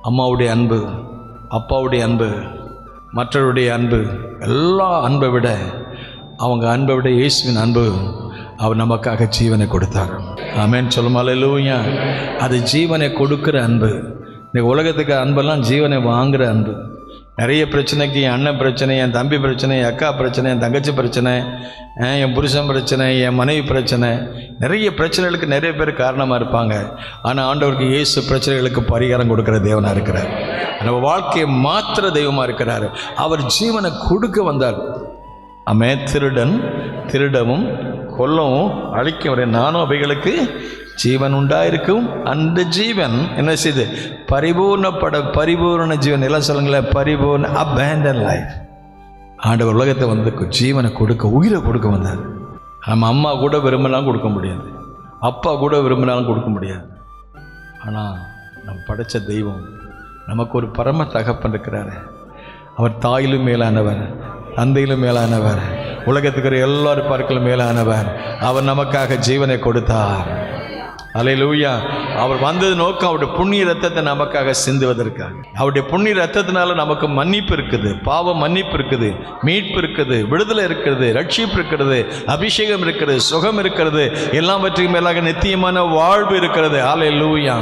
அம்மாவுடைய அன்பு, அப்பாவுடைய அன்பு, மற்றவருடைய அன்பு, எல்லா அன்பை விட அவங்க அன்பை விட இயேசுவின் அன்பு. அவர் நமக்காக ஜீவனை கொடுத்தார். ஆமென் சொல்லுமா அல்லேலூயா. அது ஜீவனை கொடுக்குற அன்பு. இந்த உலகத்துக்கு அன்பெல்லாம் ஜீவனை வாங்குகிற அன்பு. நிறைய பிரச்சனைக்கு, என் அண்ணன் பிரச்சனை, என் தம்பி பிரச்சனை, என் அக்கா பிரச்சனை, என் தங்கச்சி பிரச்சனை, என் புருஷன் பிரச்சனை, என் மனைவி பிரச்சனை, நிறைய பிரச்சனைகளுக்கு நிறைய பேர் காரணமாக இருப்பாங்க. ஆனால் ஆண்டவருக்கு இயேசு பிரச்சனைகளுக்கு பரிகாரம் கொடுக்குற தேவனாக இருக்கிறார். நம்ம வாழ்க்கையை மாத்திர தெய்வமாக இருக்கிறார். அவர் ஜீவனை கொடுக்க வந்தார். திருடன் திருடவும் கொல்லவும் அழிக்கும் வரை நானும் அவைகளுக்கு ஜீவன் உண்டாயிருக்கும். அந்த ஜீவன் என்ன செய்து பரிபூர்ண ஜீவன் எல்லாம் சொல்லுங்களேன், பரிபூர்ண abandon life. ஆண்டவர் உலகத்தை வந்து ஜீவனை கொடுக்க, உயிரை கொடுக்க வந்தார். நம்ம அம்மா கூட விரும்பினாலும் கொடுக்க முடியாது, அப்பா கூட விரும்பினாலும் கொடுக்க முடியாது. ஆனால் நம்ம படைத்த தெய்வம் நமக்கு ஒரு பரம தகப்பன் இருக்கிறார். அவர் தாயிலும் மேலானவர், தந்தையிலும் மேலானவர், உலகத்துக்கு எல்லாரும் பார்க்கலும் மேலானவர். அவர் நமக்காக ஜீவனை கொடுத்தார். அல்லேலூயா. அவர் வந்தது நோக்கம் அவருடைய புண்ணிய ரத்தத்தை நமக்காக சிந்துவதற்காக. அவருடைய புண்ணிய ரத்தத்தினால நமக்கு மன்னிப்பு இருக்குது, பாவ மன்னிப்பு இருக்குது, மீட்பு இருக்குது, விடுதலை இருக்கிறது, ரட்சிப்பு இருக்கிறது, அபிஷேகம் இருக்கிறது, சுகம் இருக்கிறது, எல்லாவற்றுக்கும் மேலாக நித்தியமான வாழ்வு இருக்கிறது. அல்லேலூயா.